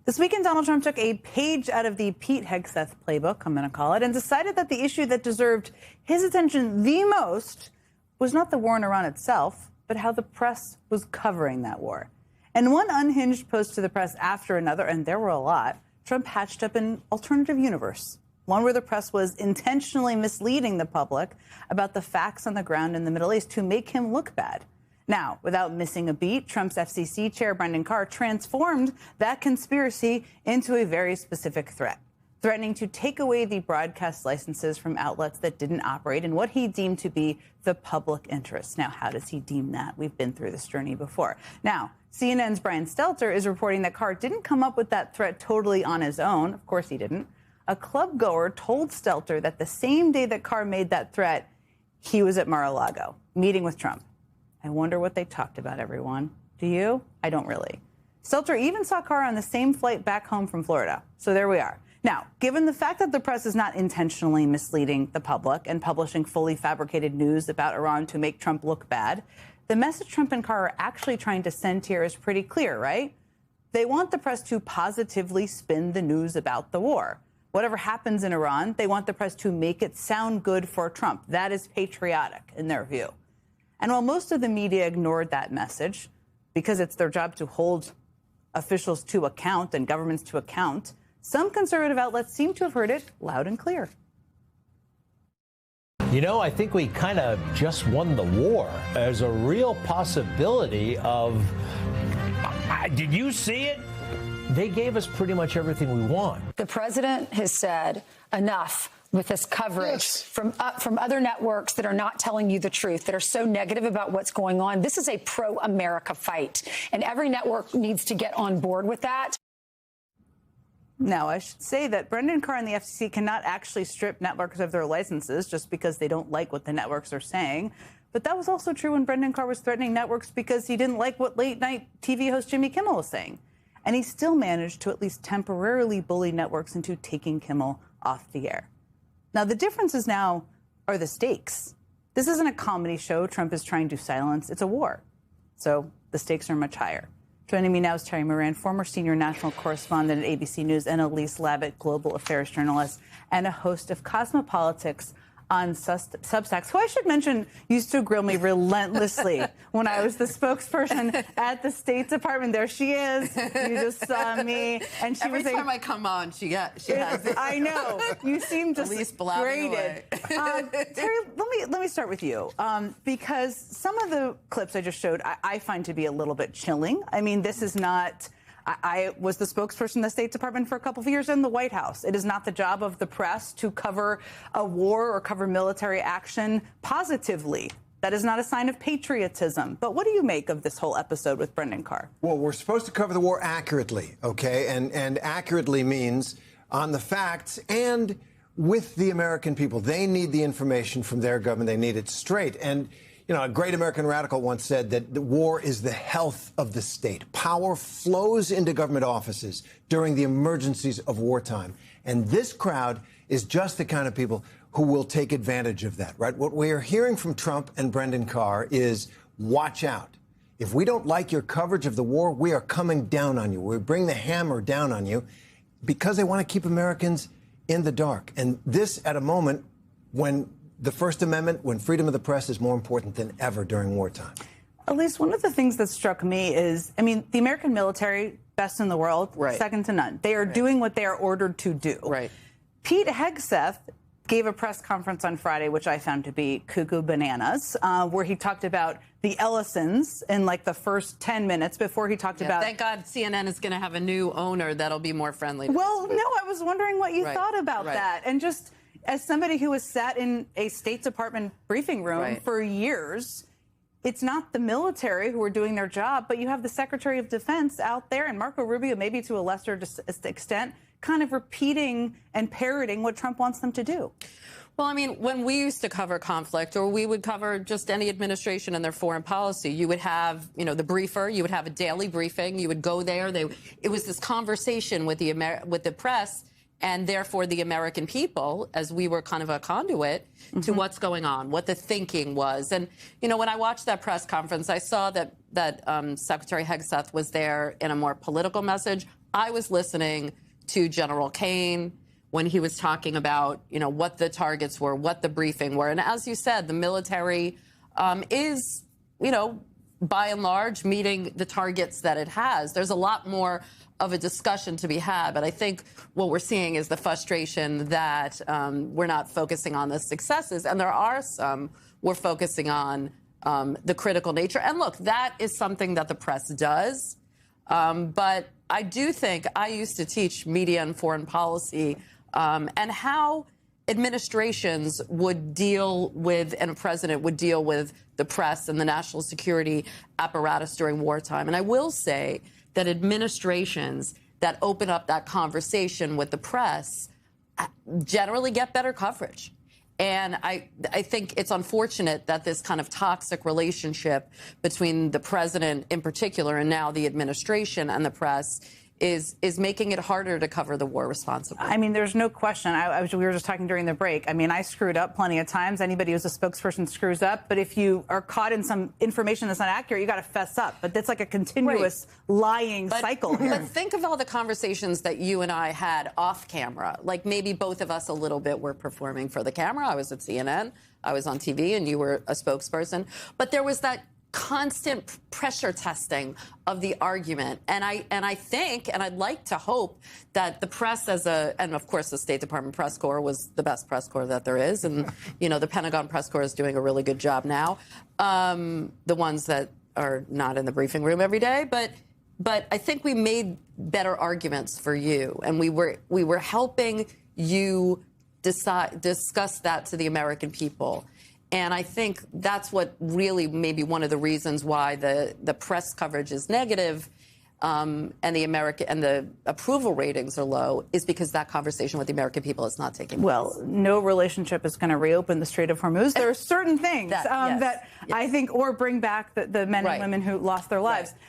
This weekend, Donald Trump took a page out of the Pete Hegseth playbook, I'm going to call it, and decided that the issue that deserved his attention the most was not the war in Iran itself, but how the press was covering that war. And one unhinged post to the press after another, and there were a lot, Trump hatched up an alternative universe, one where the press was intentionally misleading the public about the facts on the ground in the Middle East to make him look bad. Now, without missing a beat, Trump's FCC chair, Brendan Carr, transformed that conspiracy into a very specific threat, threatening to take away the broadcast licenses from outlets that didn't operate in what he deemed to be the public interest. Now, how does he deem that? We've been through this journey before. Now, CNN's Brian Stelter is reporting that Carr didn't come up with that threat totally on his own. Of course he didn't. A club goer told Stelter that the same day that Carr made that threat, he was at Mar-a-Lago, meeting with Trump. I wonder what they talked about, everyone. Do you? I don't really. Stelter even saw Carr on the same flight back home from Florida. So there we are. Now, given the fact that the press is not intentionally misleading the public and publishing fully fabricated news about Iran to make Trump look bad, the message Trump and Carr are actually trying to send here is pretty clear, right? They want the press to positively spin the news about the war. Whatever happens in Iran, they want the press to make it sound good for Trump. That is patriotic in their view. And while most of the media ignored that message, because it's their job to hold officials to account and governments to account, some conservative outlets seem to have heard it loud and clear. You know, I think we kind of just won the war. There's a real possibility of, did you see it? They gave us pretty much everything we want. The president has said enough with this coverage from other networks that are not telling you the truth, that are so negative about what's going on. This is a pro-America fight, and every network needs to get on board with that. Now, I should say that Brendan Carr and the FCC cannot actually strip networks of their licenses just because they don't like what the networks are saying. But that was also true when Brendan Carr was threatening networks because he didn't like what late-night TV host Jimmy Kimmel was saying. And he still managed to at least temporarily bully networks into taking Kimmel off the air. Now, the differences now are the stakes. This isn't a comedy show Trump is trying to silence. It's a war. So the stakes are much higher. Joining me now is Terry Moran, former senior national correspondent at ABC News, and Elise Labott, global affairs journalist and a host of Cosmopolitics on Substack, who I should mention used to grill me relentlessly when I was the spokesperson at the State Department. There she is. You just saw me, and she every was time I come on, she has it. I know. You seem just graded. Terry, let me start with you because some of the clips I just showed I find to be a little bit chilling. I mean, this is not. I was the spokesperson of the State Department for a couple of years in the White House. It is not the job of the press to cover a war or cover military action positively. That is not a sign of patriotism. But what do you make of this whole episode with Brendan Carr? Well, we're supposed to cover the war accurately, okay? And accurately means on the facts and with the American people. They need the information from their government. They need it straight. And you know, a great American radical once said that the war is the health of the state. Power flows into government offices during the emergencies of wartime. And this crowd is just the kind of people who will take advantage of that, right? What we are hearing from Trump and Brendan Carr is, watch out. If we don't like your coverage of the war, we are coming down on you. We bring the hammer down on you because they want to keep Americans in the dark. And this at a moment when the First Amendment, when freedom of the press is more important than ever during wartime. Elise, one of the things that struck me is, I mean, the American military, best in the world, second to none. They are doing what they are ordered to do. Right. Pete Hegseth gave a press conference on Friday, which I found to be cuckoo bananas, where he talked about the Ellisons in like the first 10 minutes before he talked about... Thank God CNN is going to have a new owner that'll be more friendly. Well, no, I was wondering what you thought about that. And just... as somebody who has sat in a State Department briefing room for years, it's not the military who are doing their job, but you have the Secretary of Defense out there and Marco Rubio, maybe to a lesser extent, kind of repeating and parroting what Trump wants them to do. Well, I mean, when we used to cover conflict, or we would cover just any administration and their foreign policy, you would have, you know, the briefer, you would have a daily briefing, you would go there. It was this conversation with the press and therefore the American people, as we were kind of a conduit to what's going on, what the thinking was. And, you know, when I watched that press conference, I saw that Secretary Hegseth was there in a more political message, I was listening to General Kane when he was talking about, what the targets were, what the briefing were. And as you said, the military is, by and large, meeting the targets that it has. There's a lot more of a discussion to be had, but I think what we're seeing is the frustration that we're not focusing on the successes, and there are some we're focusing on the critical nature. And look, that is something that the press does, but I do think I used to teach media and foreign policy and how administrations would deal with, and a president would deal with the press and the national security apparatus during wartime. And I will say that administrations that open up that conversation with the press generally get better coverage. And I think it's unfortunate that this kind of toxic relationship between the president in particular and now the administration and the press is making it harder to cover the war responsibly. I mean, there's no question. We were just talking during the break. I mean, I screwed up plenty of times. Anybody who's a spokesperson screws up. But if you are caught in some information that's not accurate, you got to fess up. But that's like a continuous lying cycle here. But think of all the conversations that you and I had off camera. Like maybe both of us a little bit were performing for the camera. I was at CNN, I was on TV, and you were a spokesperson. But there was that constant pressure testing of the argument. And I think, and I'd like to hope that the press and of course the State Department press corps was the best press corps that there is. And, the Pentagon press corps is doing a really good job now. The ones that are not in the briefing room every day. But I think we made better arguments for you. And we were helping you discuss that to the American people. And I think that's what really maybe one of the reasons why the press coverage is negative and the approval ratings are low is because that conversation with the American people is not taking place. Well, no relationship is going to reopen the Strait of Hormuz. There are certain things that I think, or bring back the men and women who lost their lives. Right.